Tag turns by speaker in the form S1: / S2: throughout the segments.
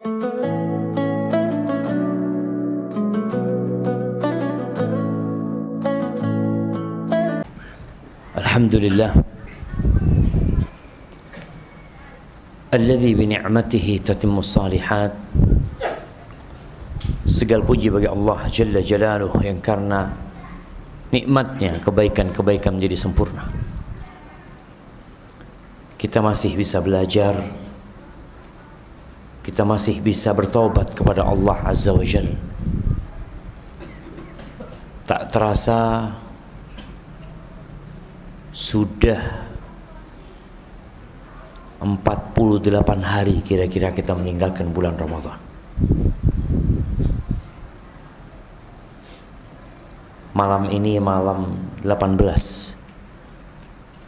S1: Alhamdulillah alladzi bi ni'matihi tatimmus shalihat. Segala puji bagi Allah Jalla Jalaluhu yang karena nikmatnya kebaikan-kebaikan menjadi sempurna. Kita masih bisa belajar, kita masih bisa bertobat kepada Allah Azza wa Jalla. Tak terasa sudah 48 hari kira-kira kita meninggalkan bulan Ramadan. Malam ini malam 18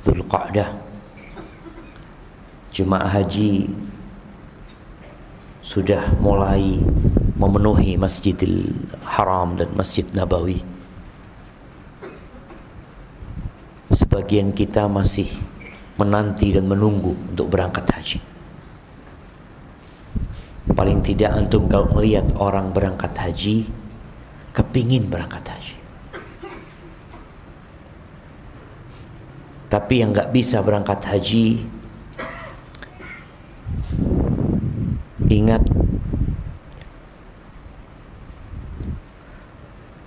S1: Dzulqa'dah. Jemaah haji sudah mulai memenuhi Masjidil Haram dan Masjid Nabawi. Sebagian kita masih menanti dan menunggu untuk berangkat haji. Paling tidak antum kalau melihat orang berangkat haji, kepingin berangkat haji. Tapi yang nggak bisa berangkat haji, ingat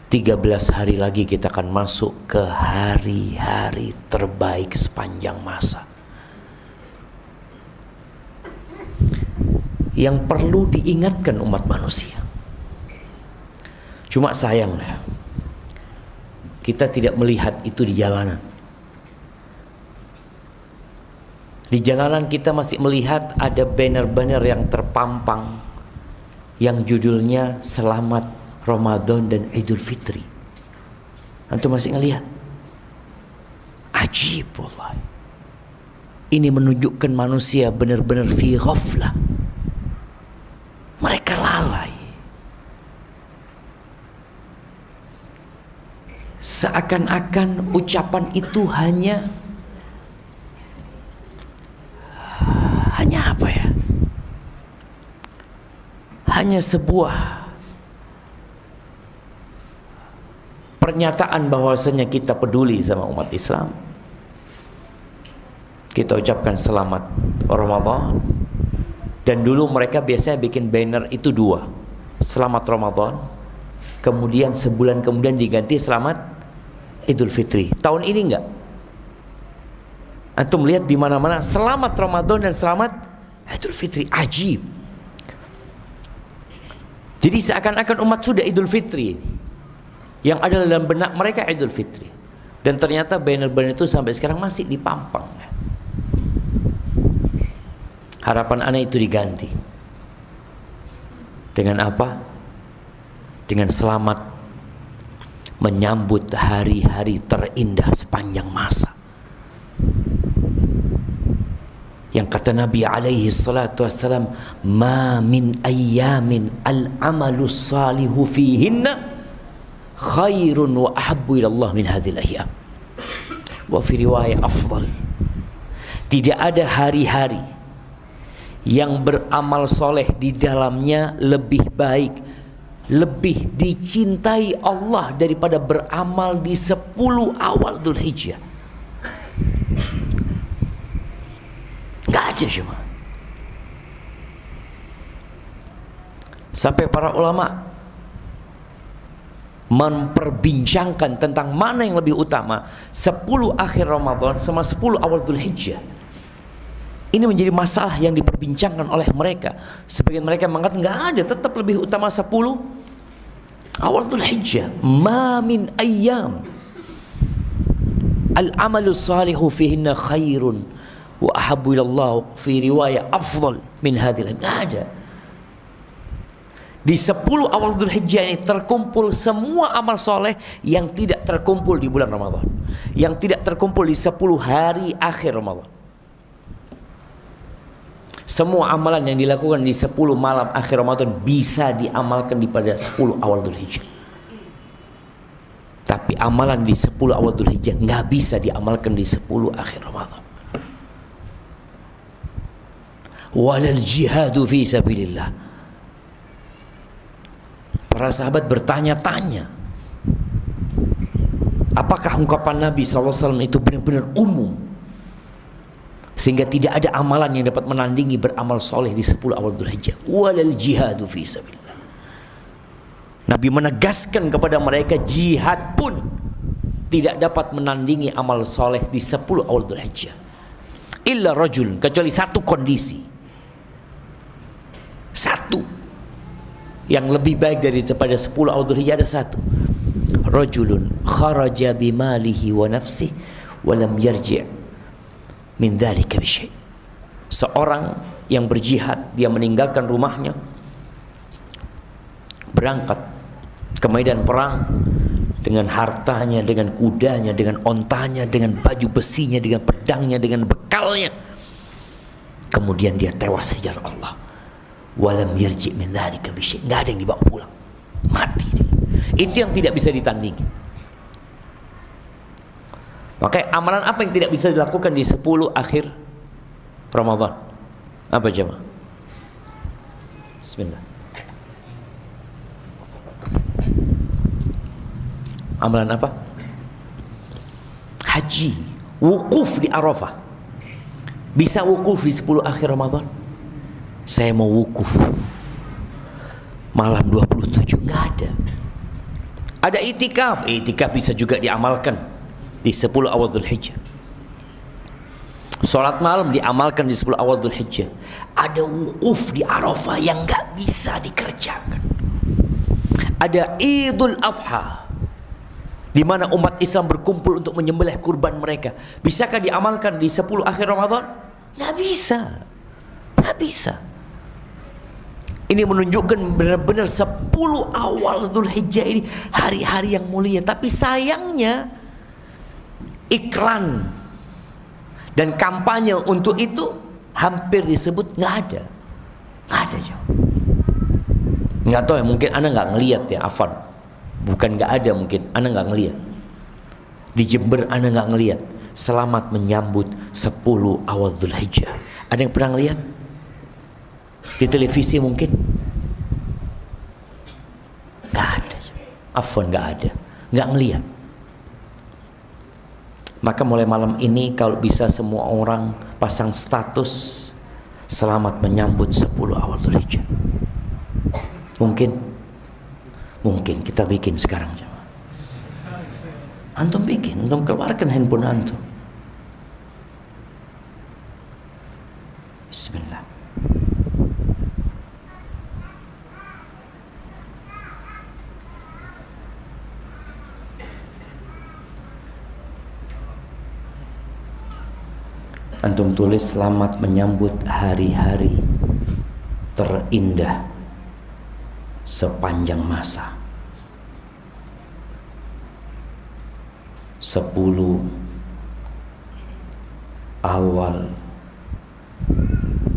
S1: 13 hari lagi kita akan masuk ke hari-hari terbaik sepanjang masa. Yang perlu diingatkan umat manusia. Cuma sayangnya kita tidak melihat itu di jalanan. Di jalanan kita masih melihat ada banner-banner yang terpampang yang judulnya Selamat Ramadan dan Idul Fitri. Antum masih ngelihat? Ajib wallahi. Ini menunjukkan manusia benar-benar fi ghaflah. Mereka lalai. Seakan-akan ucapan itu hanya apa ya? Hanya sebuah pernyataan bahwasanya kita peduli sama umat Islam. Kita ucapkan selamat Ramadan. Dan dulu mereka biasanya bikin banner itu dua, selamat Ramadan, kemudian sebulan kemudian diganti selamat Idul Fitri. Tahun ini enggak. Antum lihat di mana-mana selamat Ramadan dan selamat Idul Fitri. Ajib. Jadi seakan-akan umat sudah Idul Fitri. Yang ada dalam benak mereka Idul Fitri. Dan ternyata banner-banner itu sampai sekarang masih dipampang. Harapan ana itu diganti. Dengan apa? Dengan selamat menyambut hari-hari terindah sepanjang masa. Yang kata Nabi alaihi salatu wassalam, ma min ayyamin al-amalu salihu fihinna khairun wa ahabbu ila Allah min hadhil ayyam. Wa fi riwayah afdal. Tidak ada hari-hari yang beramal soleh di dalamnya lebih baik, lebih dicintai Allah daripada beramal di 10 awal Dzulhijjah. Enggak ada cuma. Sampai para ulama memperbincangkan tentang mana yang lebih utama, 10 akhir Ramadan sama 10 awal Dzulhijjah. Ini menjadi masalah yang diperbincangkan oleh mereka. Sebagian mereka mengatakan enggak ada, tetap lebih utama 10 awal Dzulhijjah. Ma min ayyam al-amalu salihu fihinna khairun wa ahabbu ilallah fi riwayah afdal min hadhil. Enggak ada. Di 10 awal Dzulhijjah ini terkumpul semua amal soleh yang tidak terkumpul di bulan Ramadan, yang tidak terkumpul di 10 hari akhir Ramadan. Semua amalan yang dilakukan di 10 malam akhir Ramadan bisa diamalkan di pada 10 awal Dzulhijjah. Tapi amalan di 10 awal Dzulhijjah nggak bisa diamalkan di 10 akhir Ramadan. Walal jihadu fi sabilillah Para sahabat bertanya-tanya, apakah ungkapan Nabi SAW itu benar-benar umum, sehingga tidak ada amalan yang dapat menandingi beramal soleh di 10 awal Dzulhijjah. Walal jihadu fi sabilillah. Nabi menegaskan kepada mereka, jihad pun tidak dapat menandingi amal soleh di 10 awal Dzulhijjah. Illa rajul, kecuali satu kondisi. Satu yang lebih baik daripada 10 awal Dzulhijjah, ada satu. Rajulun kharaja bimalihi wa nafsihi wa lam yarji' min dzalika bi syai'. Seorang yang berjihad, dia meninggalkan rumahnya, berangkat ke medan perang dengan hartanya, dengan kudanya, dengan ontanya, dengan baju besinya, dengan pedangnya, dengan bekalnya. Kemudian dia tewas di jalan Allah. Walam yarji' min dzalika bi syai'. Enggak ada yang dibawa pulang. Mati dia. Itu yang tidak bisa ditandingi. Makanya amalan apa yang tidak bisa dilakukan di 10 akhir Ramadan? Apa jemaah? Bismillah. Amalan apa? Haji, wukuf di Arafah. Bisa wukuf di 10 akhir Ramadan? Saya mau wukuf malam 27, nggak ada. Ada itikaf, itikaf bisa juga diamalkan di 10 awal Dzulhijjah. Salat malam diamalkan di 10 awal Dzulhijjah. Ada wukuf di Arafah yang nggak bisa dikerjakan. Ada Idul Adha, di mana umat Islam berkumpul untuk menyembelih kurban mereka. Bisakah diamalkan di 10 akhir Ramadan? Nggak bisa. Nggak bisa. Ini menunjukkan benar-benar 10 awal Dzulhijjah ini hari-hari yang mulia. Tapi sayangnya iklan dan kampanye untuk itu hampir disebut nggak ada. Nggak ada jauh. Nggak tahu ya, mungkin Anda nggak ngelihat ya, Afan. Bukan nggak ada, mungkin Anda nggak ngelihat. Di Jember Anda nggak ngelihat. Selamat menyambut 10 awal Dzulhijjah. Ada yang pernah ngelihat? Di televisi mungkin? Nggak ada. Afwan, nggak ada. Nggak ngelihat. Maka mulai malam ini kalau bisa semua orang pasang status selamat menyambut 10 awal Dzulhijjah. Mungkin? Mungkin kita bikin sekarang. Antum bikin, antum keluarkan handphone antum. Bismillah. Antum tulis selamat menyambut hari-hari terindah sepanjang masa. 10 awal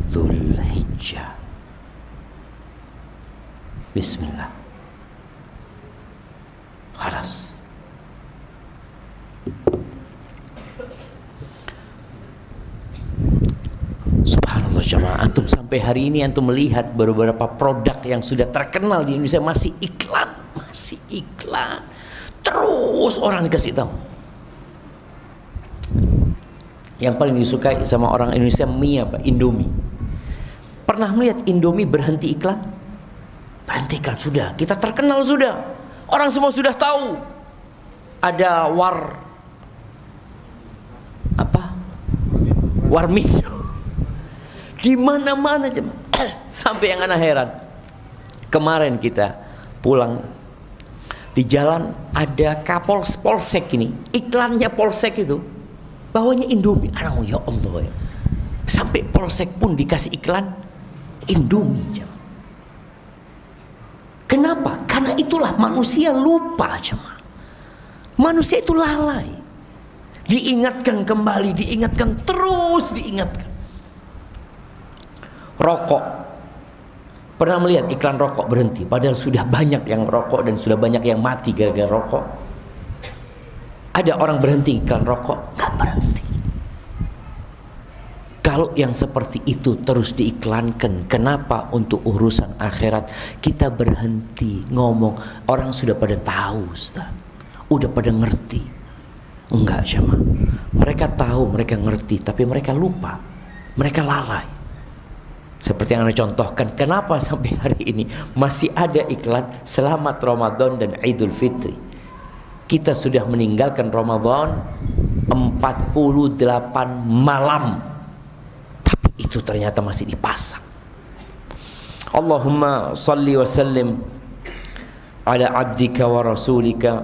S1: Dzulhijjah. Bismillah. Khalas. Subhanallah jamaah, antum sampai hari ini antum melihat beberapa produk yang sudah terkenal di Indonesia masih iklan. Terus orang dikasih tahu. Yang paling disukai sama orang Indonesia mie apa? Indomie. Pernah melihat Indomie berhenti iklan? Berhenti iklan sudah. Kita terkenal sudah. Orang semua sudah tahu. Ada Warmindo. Di mana-mana sampai yang anak heran. Kemarin kita pulang di jalan ada polsek ini, iklannya polsek itu bawahnya Indomie. Anak, ya Allah ya. Sampai polsek pun dikasih iklan Indomie. Kenapa? Karena itulah manusia lupa jemaah. Manusia itu lalai. Diingatkan kembali, diingatkan terus, diingatkan. Rokok. Pernah melihat iklan rokok berhenti? Padahal sudah banyak yang rokok dan sudah banyak yang mati gara-gara rokok. Ada orang berhenti iklan rokok? Nggak berhenti. Kalau yang seperti itu terus diiklankan, kenapa untuk urusan akhirat kita berhenti ngomong? Orang sudah pada tahu, Ustaz. Udah pada ngerti. Enggak, jemaah. Mereka tahu, mereka ngerti, tapi mereka lupa. Mereka lalai. Seperti yang Anda contohkan, kenapa sampai hari ini masih ada iklan Selamat Ramadan dan Idul Fitri. Kita sudah meninggalkan Ramadan 48 malam, tapi itu ternyata masih dipasang. Allahumma salli wa sallim ala abdika wa rasulika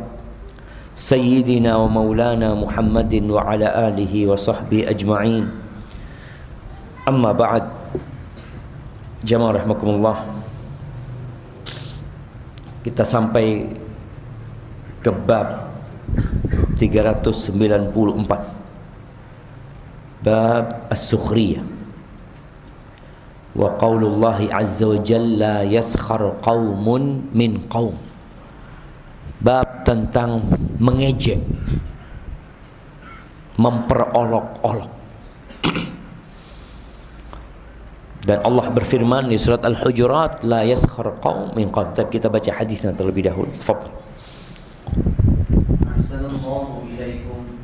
S1: Sayyidina wa maulana Muhammadin wa ala alihi wa sahbihi ajma'in. Amma ba'd. Jamaah rahimakumullah. Kita sampai ke bab 394. Bab as-sukhriyah. Wa qaulullahi azza wa jalla yaskhar qaumun min qaum. Bab tentang mengejek, memperolok-olok. Dan Allah berfirman di surat Al-Hujurat, la yaskhar qaum min qaum. Kita baca hadisnya terlebih dahulu. Tafadhal.
S2: Assalamualaikum ilaikum.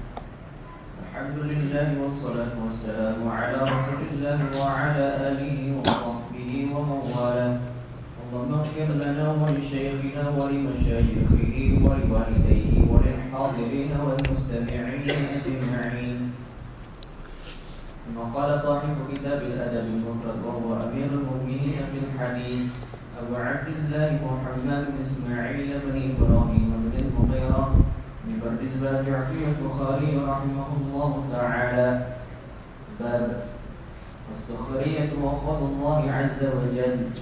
S2: Alhamdulillah wassalatu wassalamu ala Rasulillah wa ala alihi wa sahbihi wa mawala. Allahumma ighfir lana wa li shaykhina wa li mashayikhihi wa li walidayhi wa lil hadirin wal mustami'in ajma'in. وقال صاحب كتاب الأدب المفرد وهو أمير المؤمنين في الحديث أبو عبد الله محمد بن إسماعيل بن إبراهيم بن المغيرة بن بردزبة الجعفي البخاري رحمه الله تعالى. باب السخرية وقول الله عز وجل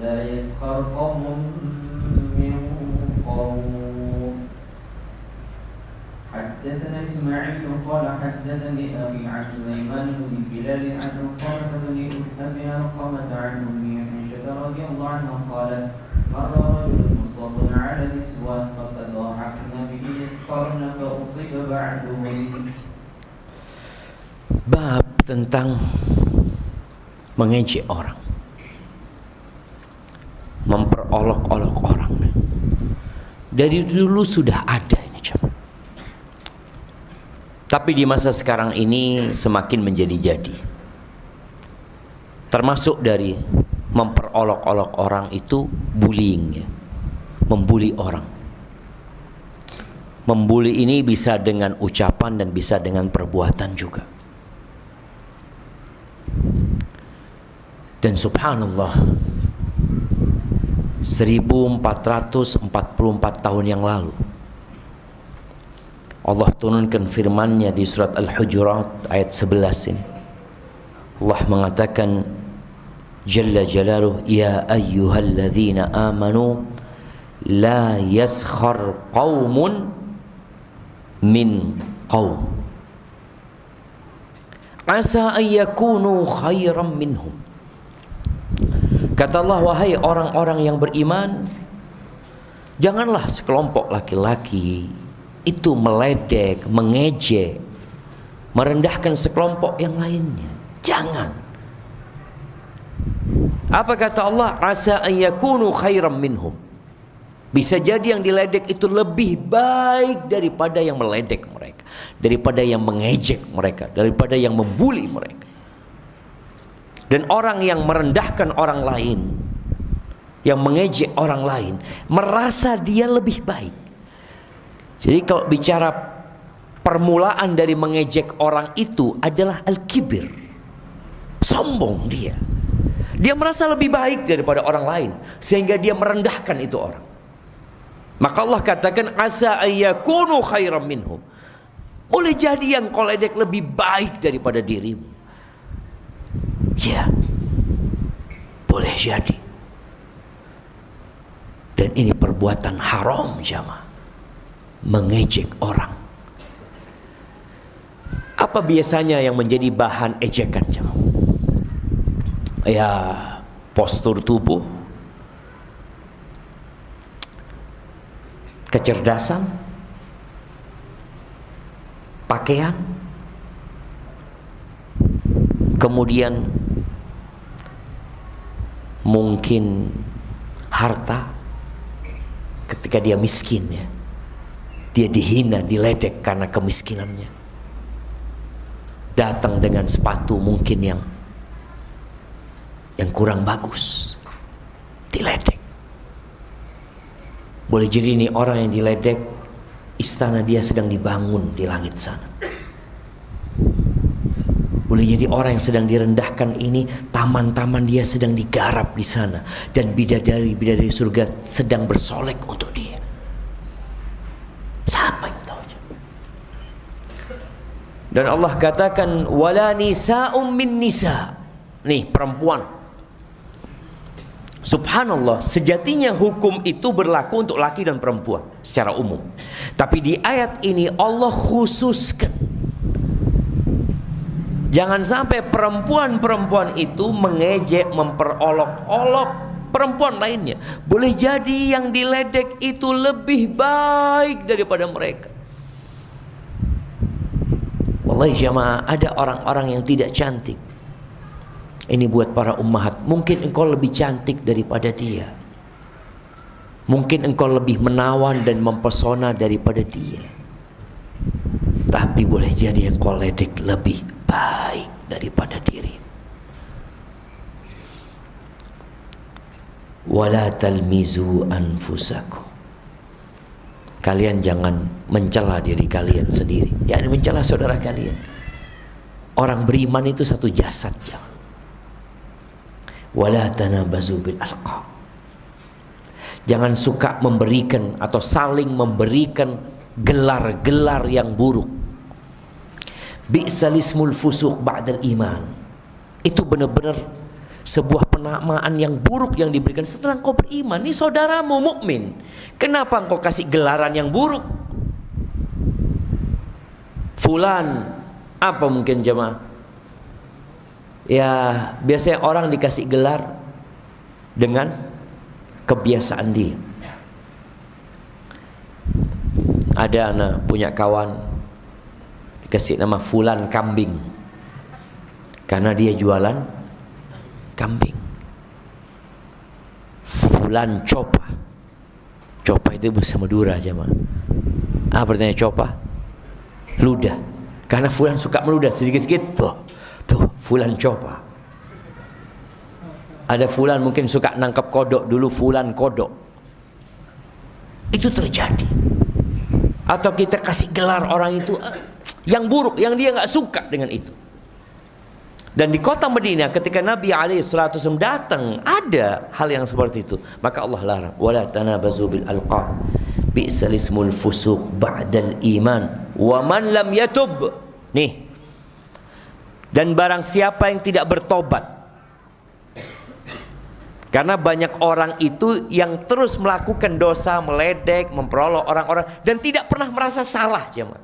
S2: لا يسخر قوم من قوم. حدثنا إسماعيل قال حدثني أبي عن سليمان بن بلال عن عقبة بن أبي علقمة عن أمي عائشة رضي الله عنها قالت مر رجل مصاب على نسوة فتضاحكن به يسخرن فأصيب بعدهن.
S1: Bab tentang mengejek orang, memperolok-olok orang. Dari dulu sudah ada ini, tapi di masa sekarang ini semakin menjadi-jadi. Termasuk dari memperolok-olok orang itu bullying, ya. Membuli orang. Membuli ini bisa dengan ucapan dan bisa dengan perbuatan juga. Dan subhanallah, 1444 tahun yang lalu Allah turunkan firman-Nya di surat Al-Hujurat ayat 11 ini. Allah mengatakan Jalla Jalaluhu, ya ayyuhalladzina amanu la yaskhar qaumun min qaum asa an yakunu khairan minhum. Kata Allah, wahai orang-orang yang beriman, janganlah sekelompok laki-laki itu meledek, mengejek, merendahkan sekelompok yang lainnya. Jangan. Apa kata Allah? Asa an yakunu khairan minhum. Bisa jadi yang diledek itu lebih baik daripada yang meledek mereka, daripada yang mengejek mereka, daripada yang membuli mereka. Dan orang yang merendahkan orang lain, yang mengejek orang lain, merasa dia lebih baik. Jadi kalau bicara permulaan dari mengejek orang itu adalah al-kibir, sombong dia. Dia merasa lebih baik daripada orang lain, sehingga dia merendahkan itu orang. Maka Allah katakan asa ayyakunu khairan minhum. Boleh jadi yang kau ledek lebih baik daripada dirimu. Ya, boleh jadi. Dan ini perbuatan haram, jamaah. Mengejek orang. Apa biasanya yang menjadi bahan ejekan, jemaah? Ya, postur tubuh, kecerdasan, pakaian, Kemudian mungkin harta, ketika dia miskin ya, dia dihina, diledek karena kemiskinannya. Datang dengan sepatu mungkin yang kurang bagus, diledek. Boleh jadi ini orang yang diledek, istana dia sedang dibangun di langit sana. Boleh jadi orang yang sedang direndahkan ini, taman-taman dia sedang digarap di sana, dan bidadari surga sedang bersolek untuk dia. Siapa yang tahu? Dan Allah katakan wala nisa'um min nisa. Nih perempuan. Subhanallah, sejatinya hukum itu berlaku untuk laki dan perempuan secara umum. Tapi di ayat ini Allah khususkan. Jangan sampai perempuan-perempuan itu mengejek, memperolok-olok perempuan lainnya. Boleh jadi yang diledek itu lebih baik daripada mereka. Wallahi jamaah, ada orang-orang yang tidak cantik. Ini buat para ummahat. Mungkin engkau lebih cantik daripada dia. Mungkin engkau lebih menawan dan mempesona daripada dia. Tapi boleh jadi engkau ledek lebih baik daripada diri. Wala talmizu anfusakum. Kalian jangan mencela diri kalian sendiri, jangan mencela saudara kalian. Orang beriman itu satu jasad, jangan. Wala tanabazu bil alqab. Jangan suka memberikan atau saling memberikan gelar-gelar yang buruk. Bi'sal ismul fusuq ba'dal iman. Itu benar-benar sebuah penamaan yang buruk yang diberikan setelah engkau beriman. Ini saudaramu mukmin, kenapa engkau kasih gelaran yang buruk? Fulan, apa mungkin jemaah? Ya biasanya orang dikasih gelar dengan kebiasaan dia. Ada anak punya kawan dikasih nama Fulan Kambing karena dia jualan kambing. Fulan Copa. Copa itu bahasa Madura jemaah. Apa artinya copa? Ludah. Karena Fulan suka meludah sedikit-sedikit. Tuh Fulan Copa. Ada Fulan mungkin suka nangkap kodok, dulu Fulan Kodok. Itu terjadi. Atau kita kasih gelar orang itu yang buruk, yang dia nggak suka dengan itu. Dan di kota Madinah ketika Nabi SAW datang, ada hal yang seperti itu. Maka Allah larang, wala tanabazu bil alqab bi'sal ismul fusuq ba'dal iman wa man lam yatub. Nih. Dan barang siapa yang tidak bertobat. Karena banyak orang itu yang terus melakukan dosa, meledek, memperolok orang-orang dan tidak pernah merasa salah, jemaah.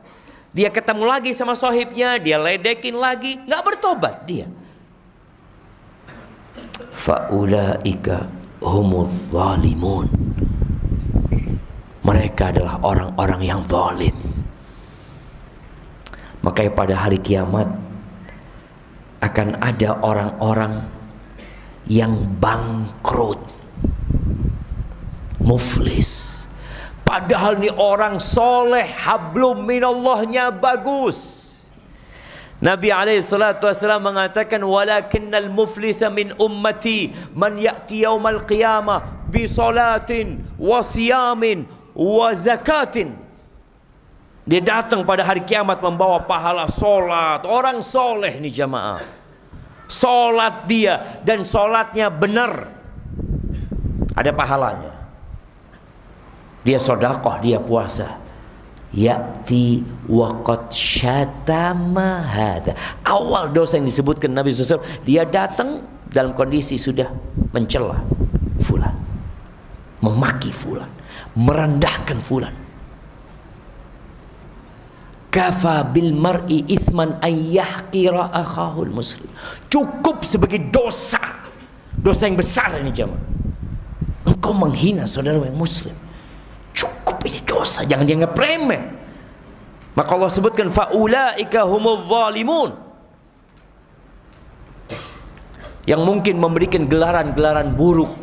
S1: Dia ketemu lagi sama sohibnya, dia ledekin lagi, nggak bertobat dia. Faulaika humuz zalimun. Mereka adalah orang-orang yang zalim. Makanya pada hari kiamat akan ada orang-orang yang bangkrut, muflis. Padahal nih orang soleh, hablum minallahnya bagus. Nabi SAW mengatakan, walakinnal muflisa min ummati man ya'ti yawmal qiyamah bi salatin wa siyamin wa zakatin. Dia datang pada hari kiamat membawa pahala solat. Orang soleh nih jamaah. Solat dia dan solatnya benar, ada pahalanya. Dia sodakoh, dia puasa. Ya'ti waqad syatama hadha. Awal dosa yang disebutkan Nabi SAW, dia datang dalam kondisi sudah mencela Fulan, memaki Fulan, merendahkan Fulan. Kafa bil mar'i ithman ayyahqira akhahul muslim. Cukup sebagai dosa, dosa yang besar ini jemaah. Engkau menghina saudara yang muslim. Cukup ini dosa, jangan dianggap remeh. Maka Allah sebutkan faulaika humuz zalimun. yang mungkin memberikan gelaran-gelaran buruk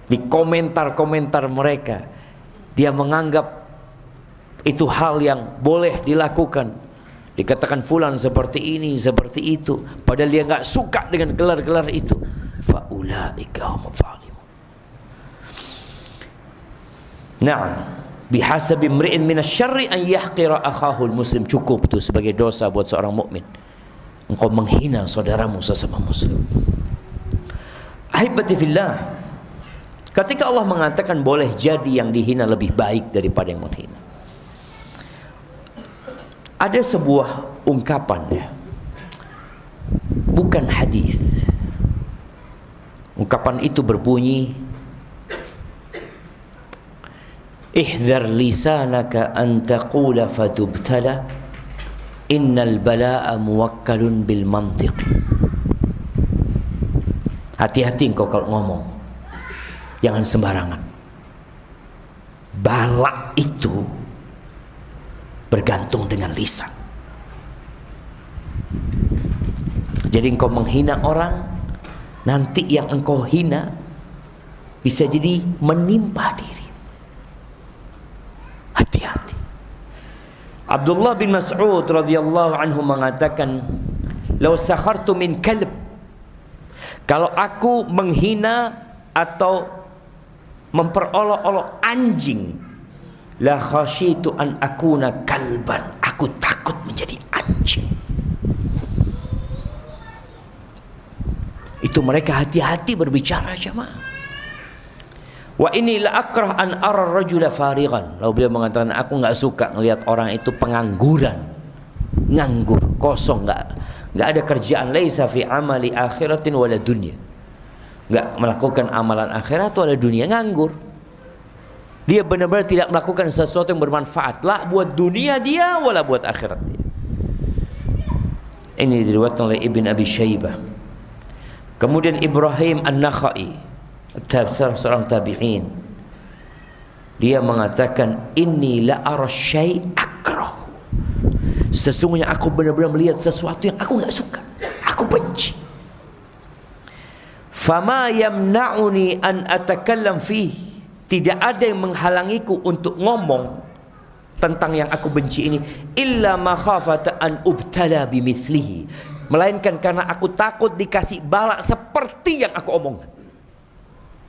S1: di komentar-komentar mereka. Dia menganggap itu hal yang boleh dilakukan. Dikatakan fulan seperti ini, seperti itu, padahal dia nggak suka dengan gelar-gelar itu. Faulaika humul zalimun. Na'am, bihasabi imri'in minasyarri an yahqira akhahu muslim. Cukup itu sebagai dosa buat seorang mukmin, engkau menghina saudaramu sesama muslim. Ahibati fillah, ketika Allah mengatakan boleh jadi yang dihina lebih baik daripada yang menghina, ada sebuah ungkapan ya, bukan hadis. Ungkapan itu berbunyi, ihdhar lisanaka an taqula fatubtala innal balaa muwakkalun bil mantiq. Hati-hati engkau kalau ngomong, jangan sembarangan. Bala itu bergantung dengan lisan. Jadi engkau menghina orang, nanti yang engkau hina bisa jadi menimpa diri. Hati-hati. Abdullah bin Mas'ud radhiyallahu anhu mengatakan, "Law sakhartu min kalb." Kalau aku menghina atau memperolok-olok anjing, la khasyitu an akuna kalban. Aku takut menjadi anjing. Itu mereka hati-hati berbicara, jemaah. Wa inni la akrah an ara rajula farighan. Lalu beliau mengatakan, aku nggak suka melihat orang itu pengangguran, nganggur, kosong, nggak ada kerjaan. Laisa fi amali akhiratin wala dunya. Nggak melakukan amalan akhirat wala dunia, nganggur. Dia benar-benar tidak melakukan sesuatu yang bermanfaat, lah buat dunia dia wala buat akhirat dia. Ini diriwayatkan oleh Ibn Abi Syaibah. Kemudian Ibrahim An-Nakhai, seorang tabi'in, dia mengatakan, inni la ara syai' akrah. Sesungguhnya aku benar-benar melihat sesuatu yang aku nggak suka, aku benci. Fama yamna'uni an atakallam fihi. Tidak ada yang menghalangiku untuk ngomong tentang yang aku benci ini, illa makhafata an ubtala bimithlihi, melainkan karena aku takut dikasih bala seperti yang aku omongkan.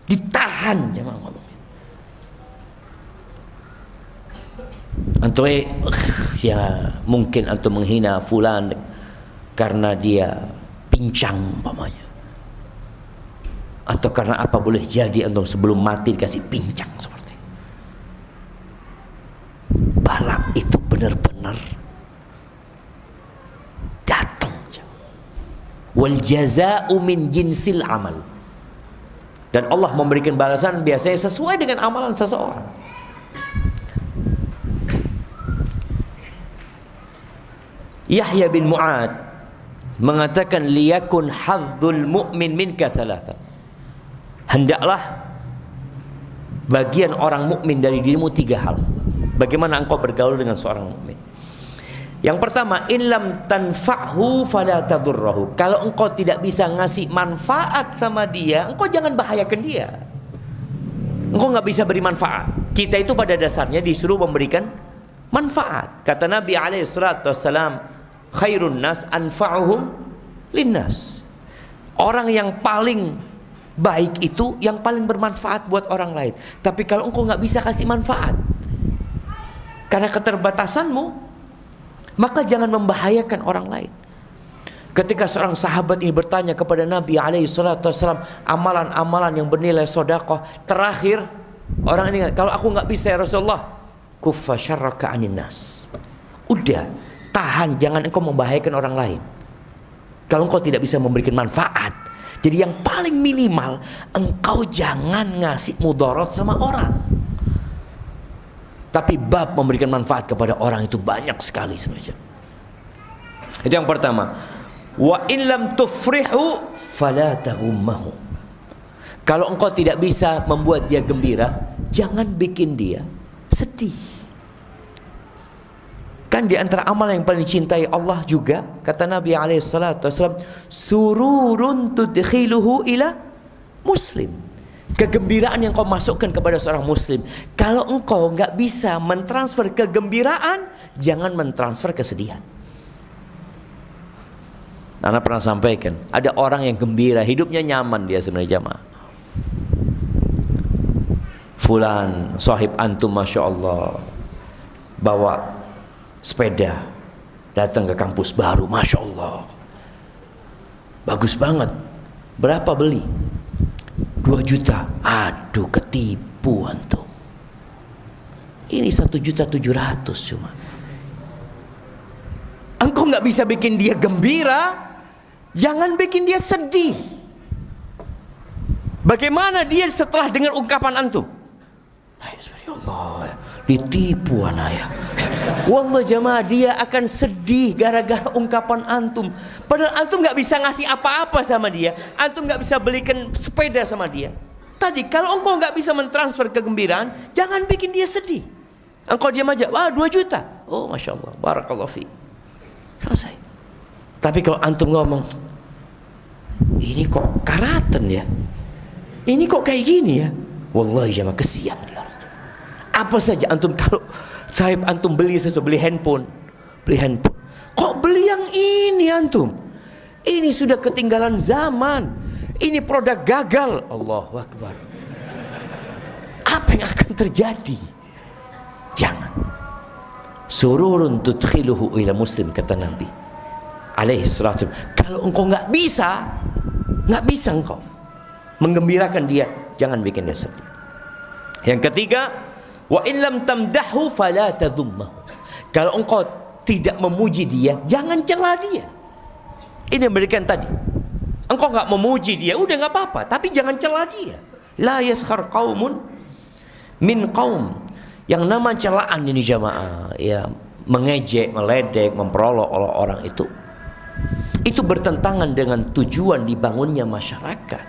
S1: Ditahan, jangan ngomongin. Antum ya mungkin antum menghina fulan karena dia pincang umpamanya, atau karena apa, boleh jadi antum sebelum mati dikasih pincang seperti itu. Bala itu benar-benar datang. Wal jazaa'u min jinsil amal. Dan Allah memberikan balasan biasanya sesuai dengan amalan seseorang. Yahya bin Mu'ad mengatakan, liyakun hadzul mu'min minka thalatha. Hendaklah bagian orang mukmin dari dirimu 3 hal. Bagaimana engkau bergaul dengan seorang mukmin? Yang pertama, in lam tanfa'hu fala tadurrahu. Kalau engkau tidak bisa ngasih manfaat sama dia, engkau jangan bahayakan dia. Engkau nggak bisa beri manfaat. Kita itu pada dasarnya disuruh memberikan manfaat. Kata Nabi alaihissalam, khairun nas anfa'uhum linnas. Orang yang paling baik itu yang paling bermanfaat buat orang lain. Tapi kalau engkau nggak bisa kasih manfaat karena keterbatasanmu, maka jangan membahayakan orang lain. Ketika seorang sahabat ini bertanya kepada Nabi alaihissalam amalan-amalan yang bernilai sedekah, terakhir orang ini, kalau aku nggak bisa ya Rasulullah, kuffa syarraka anin nas. Udah, tahan, jangan engkau membahayakan orang lain. Kalau engkau tidak bisa memberikan manfaat, jadi yang paling minimal engkau jangan ngasih mudarat sama orang. Tapi bab memberikan manfaat kepada orang itu banyak sekali sebenarnya. Itu yang pertama. Wa in lam tufrihu fala taghummahu. Kalau engkau tidak bisa membuat dia gembira, jangan bikin dia sedih. Kan di antara amal yang paling dicintai Allah juga, kata Nabi SAW, sururun tudkhiluhu ila muslim. Kegembiraan yang kau masukkan kepada seorang muslim. Kalau engkau nggak bisa mentransfer kegembiraan, jangan mentransfer kesedihan. Anak pernah sampaikan, ada orang yang gembira, hidupnya nyaman dia sebenarnya jamaah. Fulan, sahib antum Masya Allah, bawa sepeda datang ke kampus baru, Masya Allah, bagus banget. Berapa beli? 2 juta. Aduh, ketipu antum. Ini 1.700.000 cuma. Engkau nggak bisa bikin dia gembira, jangan bikin dia sedih. Bagaimana dia setelah dengar ungkapan antum? Allah, ditipu anak ya. Wallah jamaah, dia akan sedih gara-gara ungkapan antum. Padahal antum nggak bisa ngasih apa-apa sama dia. Antum nggak bisa belikan sepeda sama dia. Tadi kalau engkau nggak bisa mentransfer kegembiraan, jangan bikin dia sedih. Engkau diam aja. Wah, 2 juta. Oh, Masya Allah, barakallahu fi. Selesai. Tapi kalau antum ngomong, ini kok karatan ya, ini kok kayak gini ya, wallahi jamaah, kesian dia. Apa saja antum, kalau sahib antum beli sesuatu, beli handphone, kok beli yang ini antum? Ini sudah ketinggalan zaman, ini produk gagal. Allahu Akbar. Apa yang akan terjadi? Jangan. Sururun tudkhiluhu ila muslim, kata Nabi alaihi salatu. Kalau engkau nggak bisa engkau menggembirakan dia, jangan bikin dia sedih. Yang ketiga, wa in lam tamdahu fala tadhummahu. Kalau engkau tidak memuji dia, jangan cela dia. Ini yang berikan tadi. Engkau nggak memuji dia, udah nggak apa-apa, tapi jangan cela dia. La yaskhar qaumun min qaum. Yang nama celaan ini jamaah, ya, mengejek, meledek, memperolok orang itu bertentangan dengan tujuan dibangunnya masyarakat.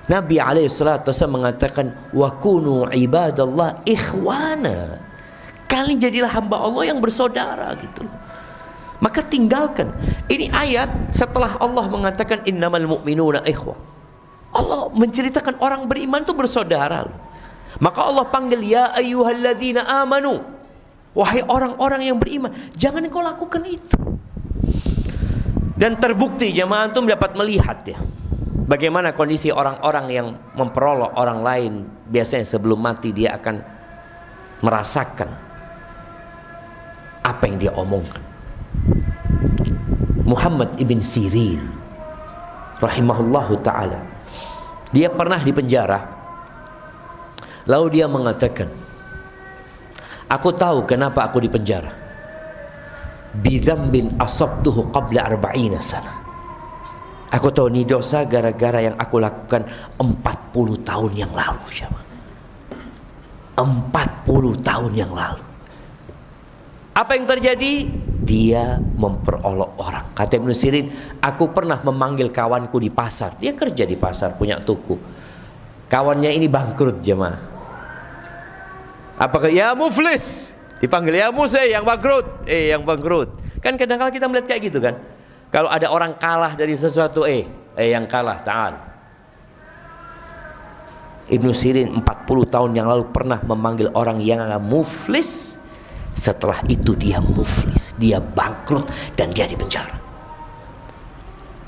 S1: Nabi alaihissalatu mengatakan, wa kunu ibadallah ikhwana. Kalian jadilah hamba Allah yang bersaudara gitu. Maka tinggalkan. Ini ayat setelah Allah mengatakan innamal mu'minuna ikhwah. Allah menceritakan orang beriman itu bersaudara. Maka Allah panggil, ya ayyuhalladzina amanu, wahai orang-orang yang beriman, jangan kau lakukan itu. Dan terbukti jemaah antum dapat melihat ya, bagaimana kondisi orang-orang yang memperolok orang lain. Biasanya sebelum mati dia akan merasakan apa yang dia omongkan. Muhammad ibn Sirin rahimahullahu ta'ala, dia pernah di penjara. Lalu dia mengatakan, aku tahu kenapa aku di penjara. Bidzambin asabtuhu qabla 40 sana. Aku tahu ini dosa gara-gara yang aku lakukan 40 tahun yang lalu. 40 tahun yang lalu. Apa yang terjadi? Dia memperolok orang. Kata Ibnu Sirin, aku pernah memanggil kawanku di pasar. Dia kerja di pasar, punya toko. Kawannya ini bangkrut jemaah. Apakah ya muflis? Dipanggil ya Musa yang bangkrut. Yang bangkrut. Kan kadang-kadang kita melihat kayak gitu kan. Kalau ada orang kalah dari sesuatu, yang kalah, ta'al. Ibnu Sirin 40 tahun yang lalu pernah memanggil orang yang muflis. Setelah itu dia muflis, dia bangkrut dan dia di penjara.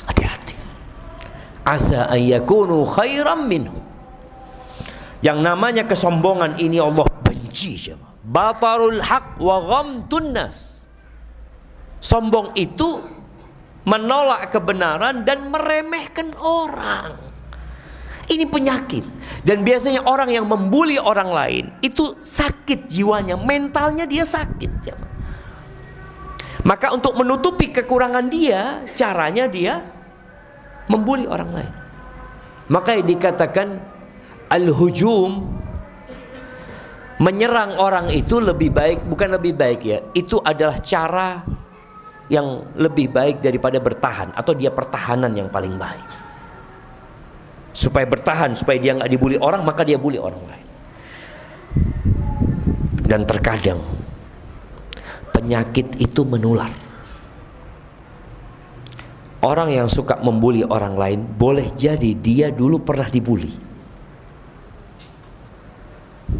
S1: Hati-hati. Asa an yakunu khairan minhu. Yang namanya kesombongan ini Allah benci. Batarul haq wa ghamtun nas. Sombong itu menolak kebenaran dan meremehkan orang. Ini penyakit. Dan biasanya orang yang membuli orang lain itu sakit jiwanya, mentalnya dia sakit. Maka untuk menutupi kekurangan dia, caranya dia membuli orang lain. Maka dikatakan al-hujum, menyerang orang itu lebih baik, bukan lebih baik ya, itu adalah cara yang lebih baik daripada bertahan, atau dia pertahanan yang paling baik. Supaya bertahan, supaya dia nggak dibully orang, maka dia bully orang lain. Dan terkadang penyakit itu menular. Orang yang suka membuli orang lain, boleh jadi dia dulu pernah dibuli,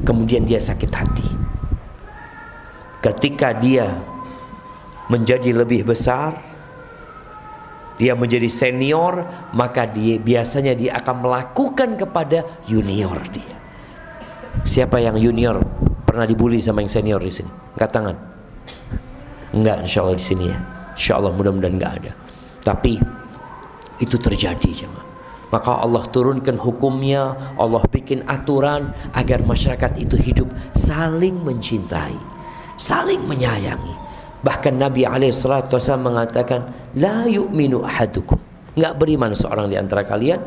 S1: kemudian dia sakit hati. Ketika dia menjadi lebih besar, dia menjadi senior, maka biasanya dia akan melakukan kepada junior dia. Siapa yang junior pernah dibully sama yang senior di sini? Angkat tangan. Enggak, insya Allah di sini ya. Insya Allah mudah-mudahan enggak ada. Tapi itu terjadi jemaah. Maka Allah turunkan hukumnya, Allah bikin aturan agar masyarakat itu hidup saling mencintai, saling menyayangi. Bahkan Nabi SAW mengatakan, la yu'minu ahadukum, enggak beriman seorang di antara kalian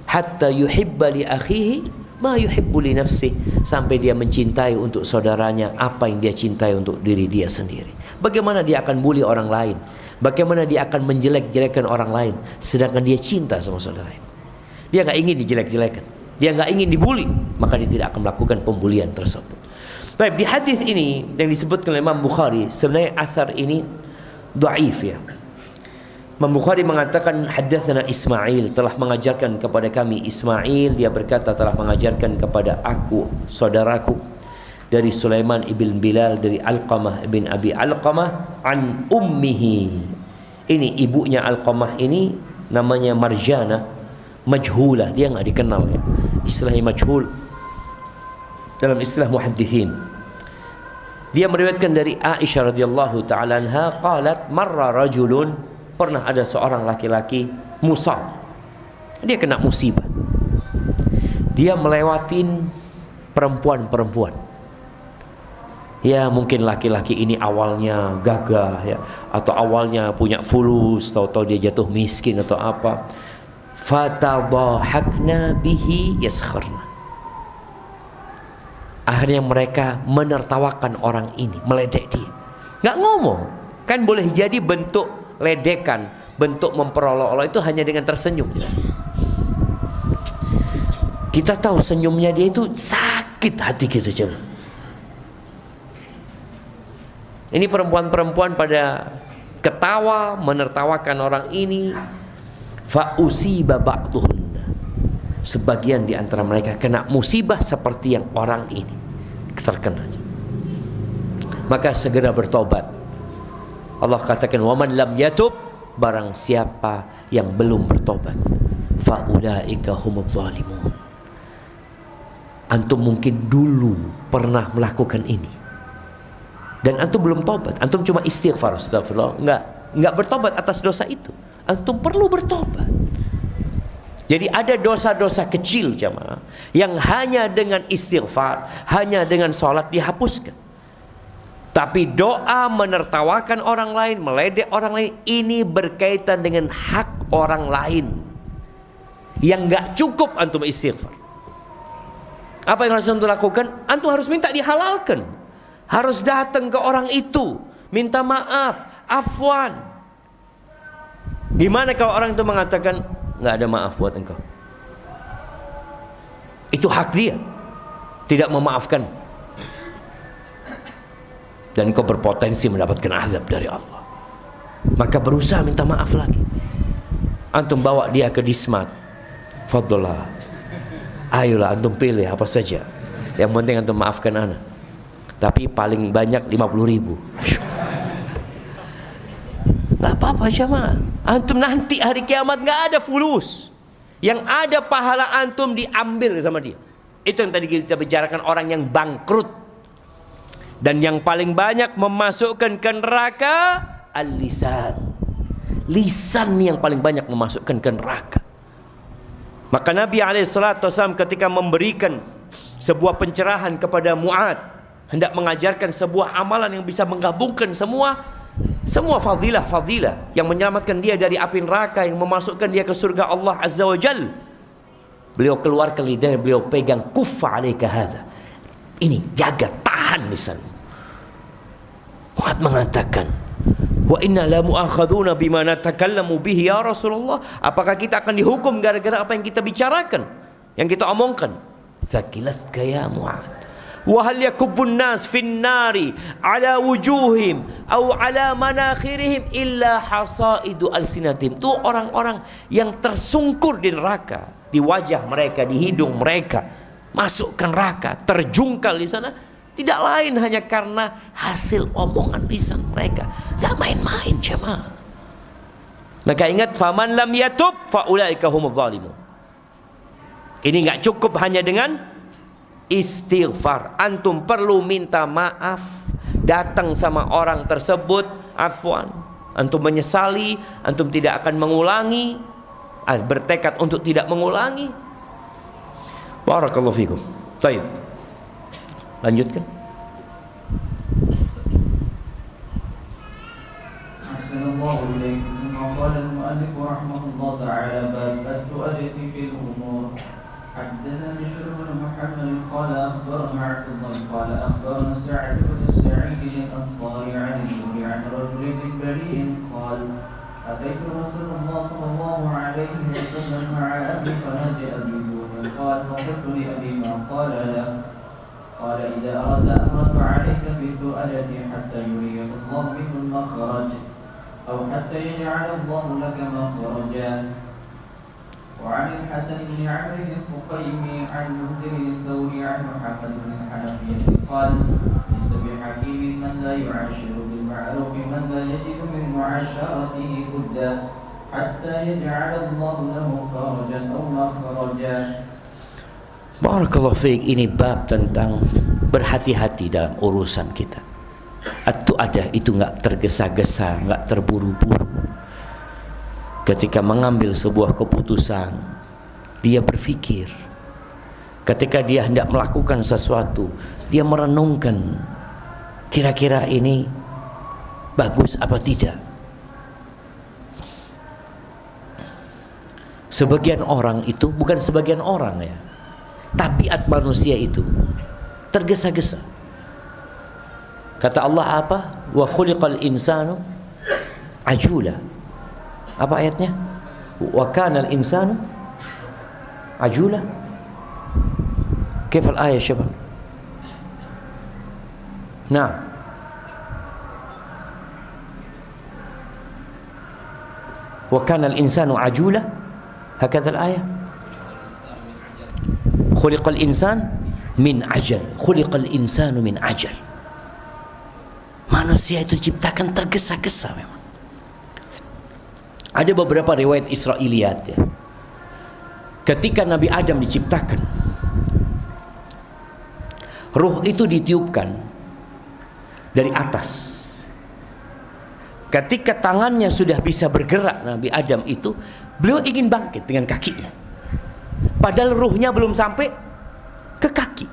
S1: hatta yuhibba li akhihi ma yuhibbu li nafsi, sampai dia mencintai untuk saudaranya apa yang dia cintai untuk diri dia sendiri. Bagaimana dia akan bully orang lain? Bagaimana dia akan menjelek-jelekan orang lain sedangkan dia cinta sama saudaranya? Dia nggak ingin dijelek-jelekan, dia nggak ingin dibully, maka dia tidak akan melakukan pembulian tersebut. Baik, di hadis ini yang disebutkan oleh Imam Bukhari, sebenarnya athar ini dhaif ya. Imam Bukhari mengatakan haddatsana Ismail, telah mengajarkan kepada kami Ismail, dia berkata telah mengajarkan kepada aku saudaraku dari Sulaiman ibn Bilal dari Alqamah ibn Abi Alqamah an ummihi. Ini ibunya Alqamah ini namanya Marjana, majhulah, dia enggak dikenal ya. Istilahnya majhul dalam istilah muhadditsin. Dia meriwayatkan dari Aisyah radhiyallahu taala anha qalat marra rajulun, pernah ada seorang laki-laki musab, dia kena musibah, dia melewatin perempuan-perempuan. Ya mungkin laki-laki ini awalnya gagah ya, atau awalnya punya fulus, tahu-tahu dia jatuh miskin atau apa. Fatadahakna bihi yaskharna, akhirnya mereka menertawakan orang ini, meledek dia. Nggak ngomong, kan boleh jadi bentuk ledekan, bentuk memperolok-olok itu hanya dengan tersenyum. Kita tahu senyumnya dia itu sakit hati kita coba. Ini perempuan-perempuan pada ketawa menertawakan orang ini. Fa usiba ba'duhunna, sebagian di antara mereka kena musibah seperti yang orang ini terkena. Maka segera bertobat. Allah katakan wa man lam yatub, barang siapa yang belum bertobat, fa ulaika humudz zalimun. Antum mungkin dulu pernah melakukan ini dan antum belum tobat, antum cuma istighfar, astagfirullah, enggak bertobat atas dosa itu. Antum perlu bertobat. Jadi ada dosa-dosa kecil jamaah yang hanya dengan istighfar, hanya dengan sholat dihapuskan. Tapi doa menertawakan orang lain, meledek orang lain, ini berkaitan dengan hak orang lain yang enggak cukup antum istighfar. Apa yang harus antum lakukan? Antum harus minta dihalalkan, harus datang ke orang itu, minta maaf, afwan. Gimana kalau orang itu mengatakan nggak ada maaf buat engkau? Itu hak dia, tidak memaafkan, dan engkau berpotensi mendapatkan azab dari Allah. Maka berusaha minta maaf lagi. Antum bawa dia ke Dismat, fadlullah, ayolah antum pilih apa saja, yang penting antum maafkan anak, tapi paling banyak 50.000. Gak apa-apa jemaah. Antum nanti hari kiamat gak ada fulus, yang ada pahala antum diambil sama dia. Itu yang tadi kita bicarakan, orang yang bangkrut. Dan yang paling banyak memasukkan ke neraka al-lisan. Lisan yang paling banyak memasukkan ke neraka. Maka Nabi SAW ketika memberikan sebuah pencerahan kepada Mu'ad, hendak mengajarkan sebuah amalan yang bisa menggabungkan semua fadilah yang menyelamatkan dia dari api neraka, yang memasukkan dia ke surga Allah Azza wa Jal. Beliau keluarkan lidah, beliau pegang, kuffa alaika hadha, ini jaga, tahan lisanmu. Mu'ad mengatakan, wa inna la mu'akhaduna bima natakallamu bihi ya Rasulullah, apakah kita akan dihukum gara-gara apa yang kita bicarakan, yang kita omongkan? Thaqilatka ya Mu'ad, Wa hal yakubbun nas fin nari ala wujuhim au ala manakhirihim illa hasaidu alsinatim. Itu orang-orang yang tersungkur di neraka, di wajah mereka, di hidung mereka, masuk ke neraka, terjungkal di sana, tidak lain hanya karena hasil omongan lisan mereka. Tidak main-main jemaah. Maka ingat, faman lam yatub faulaika humudz zalimun. Ini enggak cukup hanya dengan istighfar. Antum perlu minta maaf, datang sama orang tersebut, afwan. Antum menyesali, antum tidak akan mengulangi, bertekad untuk tidak mengulangi. Barakallahu fikum. Baik. Lanjutkan.
S2: Assalamualaikum warahmatullahi. قال المؤلف رحمه الله تعالى باب التؤدة في الأمور. حدثنا بشر بن محمد قال أخبرنا عبد الله قال أخبرنا سعد بن سعيد الأنصاري عن الزهري عن رجل بريء قال أتيت رسول الله صلى الله عليه وسلم مع أبي فنجأ بدون قال فقلت لأبي ما قال له قال إذا أراد أمرك عليك بالتؤدة حتى يريك الله منه المخرج أو حتى يجعل الله لك مخرجا. وعن الحسن بن عمرو الفقيمي عن منذر الثوري عن محمد بن الحنفية قال ليس بحكيم من لا يعاشر بالمعروف من لا يجد من معاشرته بدا حتى يجعل الله له فرجا أو مخرجا.
S1: Barakallahu fiik. Ini bab tentang berhati-hati dalam urusan kita. At-tu'adah itu enggak tergesa-gesa, enggak terburu-buru. Ketika mengambil sebuah keputusan, dia berpikir. Ketika dia hendak melakukan sesuatu, dia merenungkan, kira-kira ini bagus apa tidak. Sebagian orang itu, bukan sebagian orang ya, tabiat manusia itu tergesa-gesa. Kata Allah apa? Wa khuliqal insanu ajula. Apa ayatnya? Wa kanal insanu ajula. Kif al-ayat syabab? Nah, wa kanal insanu ajula. Hakadha al-ayat. Khuliqal insan min ajal. Khuliqal insanu min ajal. Manusia itu diciptakan tergesa-gesa memang. Ada beberapa riwayat Israiliyat ya. Ketika Nabi Adam diciptakan, ruh itu ditiupkan dari atas. Ketika tangannya sudah bisa bergerak Nabi Adam itu, beliau ingin bangkit dengan kakinya. Padahal ruhnya belum sampai ke kaki.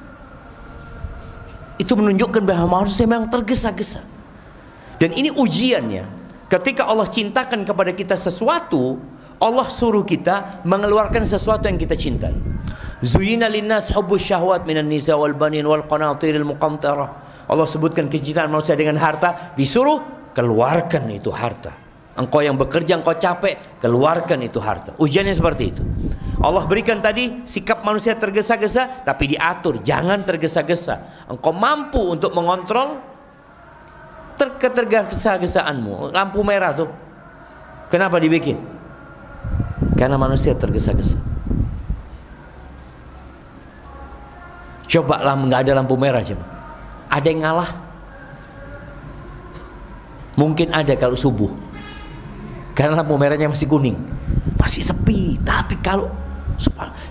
S1: Itu menunjukkan bahwa manusia memang tergesa-gesa. Dan ini ujiannya. Ketika Allah cintakan kepada kita sesuatu, Allah suruh kita mengeluarkan sesuatu yang kita cintai. Zuyina linnas hubbus syahwat minan nisa wal banin wal qanatiril muqantarah. Allah sebutkan kecintaan manusia dengan harta, disuruh keluarkan itu harta. Engkau yang bekerja, engkau capek, keluarkan itu harta. Ujiannya seperti itu. Allah berikan tadi sikap manusia tergesa-gesa, tapi diatur, jangan tergesa-gesa. Engkau mampu untuk mengontrol ketergesa-gesaanmu. Lampu merah tuh, kenapa dibikin? Karena manusia tergesa-gesa. Coba lah nggak ada lampu merah coba. Ada yang ngalah? Mungkin ada kalau subuh. Karena lampu merahnya masih kuning, masih sepi. Tapi kalau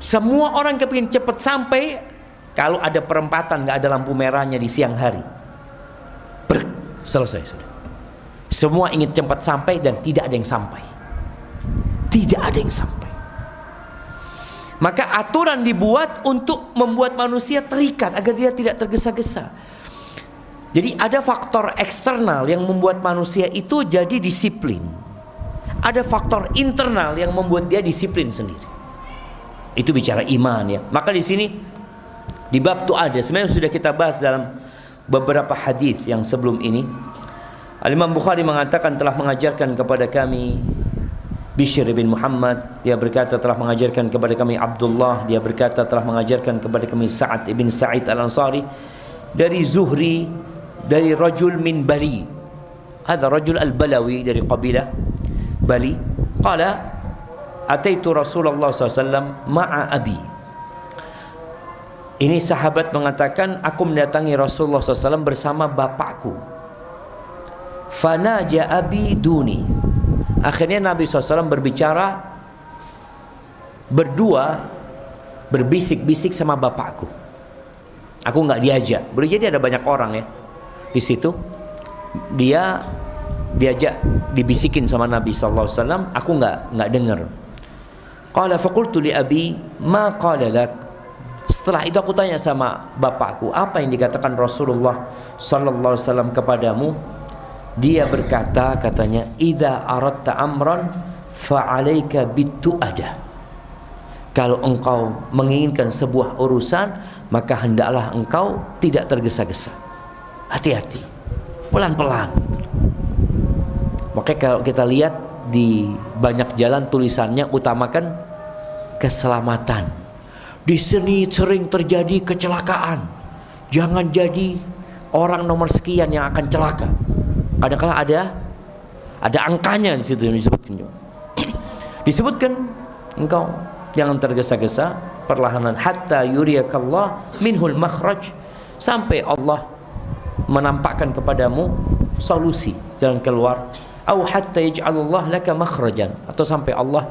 S1: semua orang kepingin cepat sampai, kalau ada perempatan nggak ada lampu merahnya di siang hari, selesai sudah. Semua ingin cepat sampai dan tidak ada yang sampai. Tidak ada yang sampai. Maka aturan dibuat untuk membuat manusia terikat agar dia tidak tergesa-gesa. Jadi ada faktor eksternal yang membuat manusia itu jadi disiplin. Ada faktor internal yang membuat dia disiplin sendiri. Itu bicara iman ya. Maka di sini di bab itu ada, sebenarnya sudah kita bahas dalam beberapa hadis yang sebelum ini. Al-Imam Bukhari mengatakan telah mengajarkan kepada kami Bishr bin Muhammad, dia berkata telah mengajarkan kepada kami Abdullah, dia berkata telah mengajarkan kepada kami Sa'ad bin Sa'id Al-Ansari, dari Zuhri, dari rajul min Bali. Ada rajul al-Balawi dari kabilah Bali. Qala ataitu Rasulullah SAW ma'a abi. Ini sahabat mengatakan, aku mendatangi Rasulullah SAW bersama bapakku. Fanaja abi duni. Akhirnya Nabi SAW berbicara berdua, berbisik-bisik sama bapakku. Aku nggak diajak. Boleh jadi ada banyak orang ya di situ. Dia diajak, dibisikin sama Nabi SAW. Aku nggak dengar. Qala faqultu li abi ma qala lak. Setelah itu aku tanya sama bapakku, apa yang dikatakan Rasulullah sallallahu alaihi wasallam kepadamu? Dia berkata, katanya, idza aradta amran fa 'alaika bitu'ada. Kalau engkau menginginkan sebuah urusan, maka hendaklah engkau tidak tergesa-gesa. Hati-hati, pelan-pelan. Makanya kalau kita lihat di banyak jalan tulisannya utamakan keselamatan. Di sini sering terjadi kecelakaan. Jangan jadi orang nomor sekian yang akan celaka. Kadang-kala ada angkanya di situ yang disebutkan. Disebutkan engkau jangan tergesa-gesa, perlahanan, hatta yuriyakallah minhul makhraj, sampai Allah menampakkan kepadamu solusi, jalan keluar. Au hatta yaj'alallah laka makhrajan, atau sampai Allah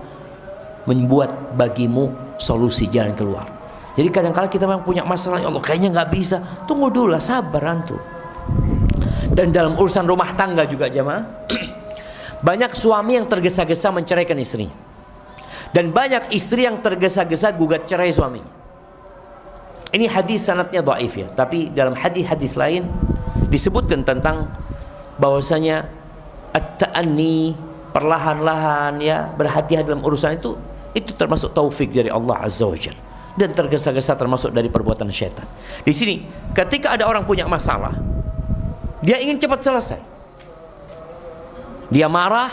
S1: membuat bagimu solusi, jalan keluar. Jadi kadang-kala kita memang punya masalah, ya Allah kayaknya nggak bisa. Tunggu dulu lah, sabar antum. Dan dalam urusan rumah tangga juga jamaah, banyak suami yang tergesa-gesa menceraikan istrinya, dan banyak istri yang tergesa-gesa gugat cerai suaminya. Ini hadis sanadnya dhaif ya, tapi dalam hadis-hadis lain disebutkan tentang bahwasanya at-ta'anni, perlahan-lahan ya, berhati-hati dalam urusan itu termasuk taufik dari Allah Azza wa Jalla. Dan tergesa-gesa termasuk dari perbuatan syaitan. Di sini ketika ada orang punya masalah, dia ingin cepat selesai. Dia marah,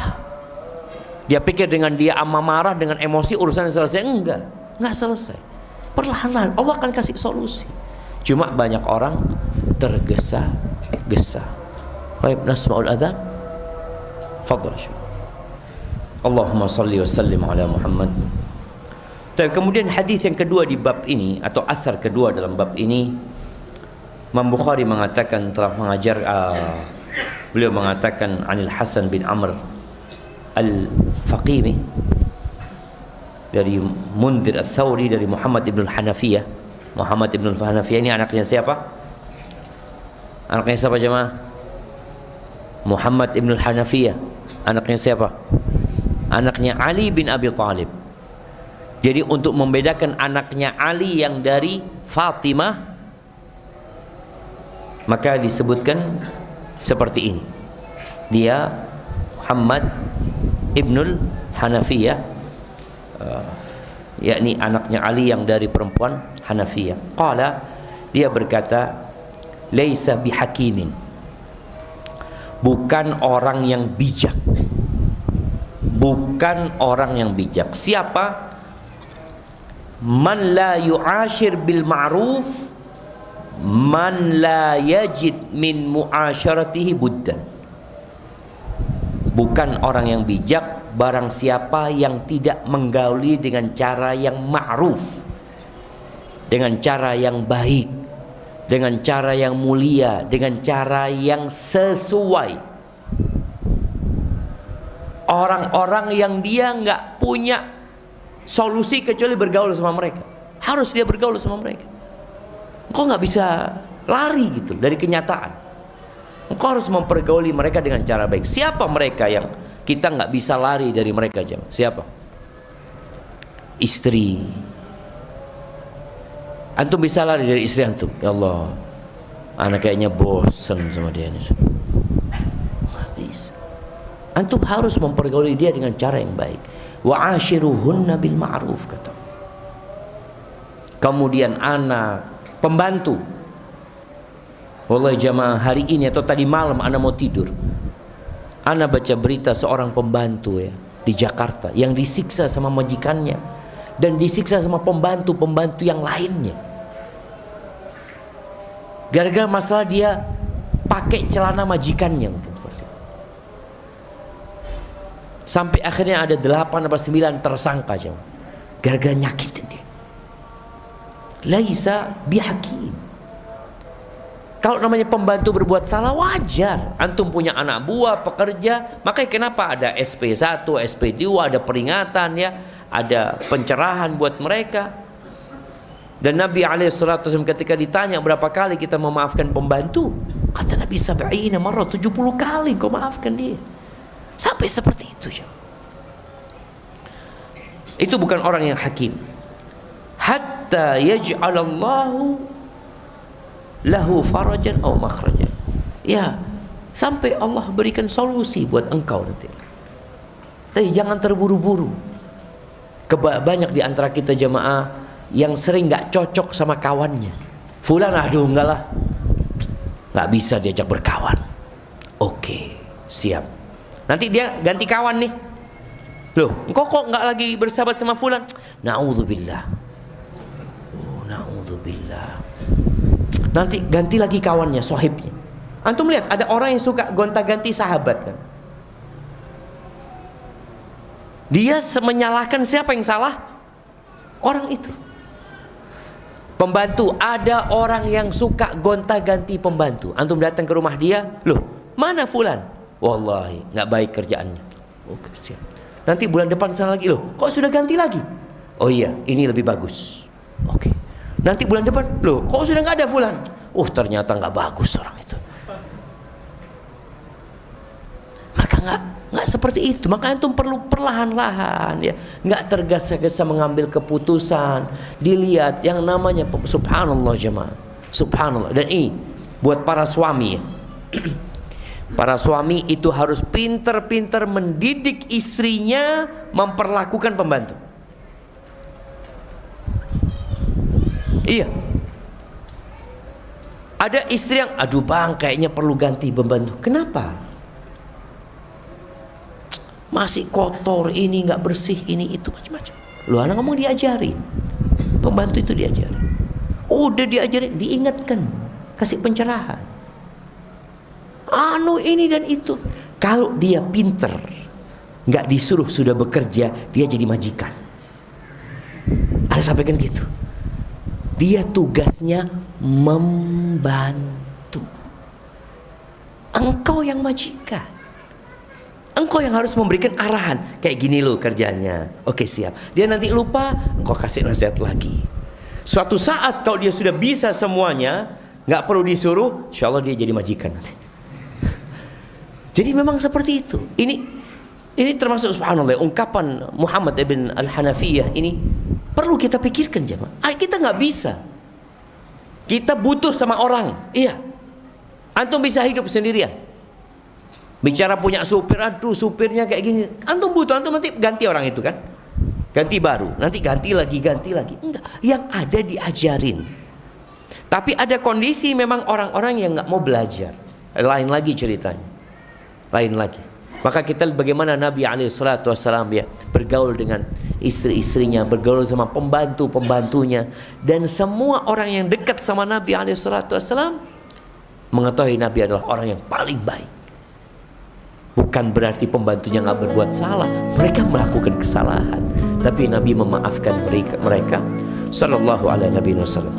S1: dia pikir dengan dia marah, dengan emosi urusan selesai. Enggak selesai. Perlahan-lahan Allah akan kasih solusi. Cuma banyak orang tergesa-gesa. Baik, nasma'ul adzan. Fadhal. Allahumma salli wa sallim ala Muhammad. Dan kemudian hadis yang kedua di bab ini, atau athar kedua dalam bab ini, Imam Bukhari mengatakan, telah mengajar, beliau mengatakan Anil Hasan bin Amr Al-Faqimi, dari Mundhir Al-Thawri, dari Muhammad ibn Hanafiyah. Muhammad ibn Hanafiyah ini anaknya siapa? Anaknya siapa jemaah? Muhammad ibn Hanafiyah anaknya siapa? Anaknya Ali bin Abi Thalib. Jadi untuk membedakan anaknya Ali yang dari Fatimah, maka disebutkan seperti ini. Dia Muhammad ibnul Hanafiyah, yakni anaknya Ali yang dari perempuan Hanafiyah. Qala, dia berkata, laisa bihakimin, bukan orang yang bijak. Bukan orang yang bijak. Siapa? Man la yu'ashir bil ma'ruf, man la yajid min mu'asyaratihi buddan. Bukan orang yang bijak barang siapa yang tidak menggauli dengan cara yang ma'ruf, dengan cara yang baik, dengan cara yang mulia, dengan cara yang sesuai. Orang-orang yang dia nggak punya solusi kecuali bergaul sama mereka, harus dia bergaul sama mereka. Engkau nggak bisa lari gitu dari kenyataan. Engkau harus mempergauli mereka dengan cara baik. Siapa mereka yang kita nggak bisa lari dari mereka jemaah? Siapa? Istri. Antum bisa lari dari istri antum? Ya Allah, anak kayaknya bosan sama dia nih. Antum harus mempergauli dia dengan cara yang baik. Wa ashiruhunna bil ma'ruf, kata. Kemudian anak, pembantu. Wallahi jamaah, hari ini atau tadi malam anak mau tidur, anak baca berita seorang pembantu ya di Jakarta yang disiksa sama majikannya dan disiksa sama pembantu-pembantu yang lainnya. Gara-gara masalah dia pakai celana majikannya mungkin. Sampai akhirnya ada 8 atau 9 tersangka jemaah. Gara-gara nyakitin dia. Laisa bihakim. Kalau namanya pembantu berbuat salah wajar. Antum punya anak buah, pekerja, makanya kenapa ada SP1, SP2, ada peringatan ya, ada pencerahan buat mereka. Dan Nabi SAW ketika ditanya berapa kali kita memaafkan pembantu, kata Nabi sab'ina marrah, 70 kali kau maafkan dia. Sampai seperti itu ya. Itu bukan orang yang hakim. Hatta yaj'alallahu lahu farajan atau makhrajan. Ya, sampai Allah berikan solusi buat engkau nanti. Tapi jangan terburu-buru. Banyak di antara kita jemaah yang sering nggak cocok sama kawannya. Fulan, aduh enggak lah, nggak bisa diajak berkawan. Oke, siap. Nanti dia ganti kawan nih. Loh, engkau kok nggak lagi bersahabat sama fulan? Na'udzubillah. Oh, na'udzubillah. Nanti ganti lagi kawannya, sohibnya. Antum lihat ada orang yang suka gonta-ganti sahabat kan? Dia menyalahkan siapa yang salah? Orang itu. Pembantu, ada orang yang suka gonta-ganti pembantu. Antum datang ke rumah dia, loh, mana fulan? Wallahi, nggak baik kerjaannya. Oke, siap. Nanti bulan depan sana lagi, loh, kok sudah ganti lagi? Oh iya, ini lebih bagus. Oke. Nanti bulan depan, loh, kok sudah nggak ada fulan? Ternyata nggak bagus orang itu. Maka nggak seperti itu. Maka antum perlu perlahan-lahan ya, nggak tergesa-gesa mengambil keputusan. Dilihat yang namanya subhanallah jemaah, subhanallah. Dan ini buat para suami ya. Para suami itu harus pintar-pintar mendidik istrinya memperlakukan pembantu. Iya. Ada istri yang, aduh bang, kayaknya perlu ganti pembantu. Kenapa? Masih kotor, ini nggak bersih, ini itu macam-macam. Lu anak ngomong diajarin, pembantu itu diajarin. Udah diajarin, diingatkan, kasih pencerahan. Anu ini dan itu. Kalau dia pinter, nggak disuruh sudah bekerja, dia jadi majikan. Ada sampaikan gitu. Dia tugasnya membantu. Engkau yang majikan. Engkau yang harus memberikan arahan. Kayak gini loh kerjanya. Oke siap. Dia nanti lupa, engkau kasih nasihat lagi. Suatu saat kalau dia sudah bisa semuanya, nggak perlu disuruh, insya Allah dia jadi majikan nanti. Jadi memang seperti itu. Ini termasuk subhanallah ungkapan Muhammad ibn al-Hanafiyah ini perlu kita pikirkan jemaah. Kita nggak bisa. Kita butuh sama orang. Iya. Antum bisa hidup sendirian. Bicara punya supir, aduh supirnya kayak gini. Antum butuh, antum nanti ganti orang itu kan. Ganti baru, nanti ganti lagi. Enggak, yang ada diajarin. Tapi ada kondisi memang orang-orang yang nggak mau belajar. Lain lagi ceritanya. Lain lagi. Maka kita lihat bagaimana Nabi SAW ya bergaul dengan istri-istrinya, bergaul sama pembantu-pembantunya, dan semua orang yang dekat sama Nabi SAW mengetahui Nabi adalah orang yang paling baik. Bukan berarti pembantunya nggak berbuat salah, mereka melakukan kesalahan, tapi Nabi memaafkan mereka. Sallallahu alaihi wasallam.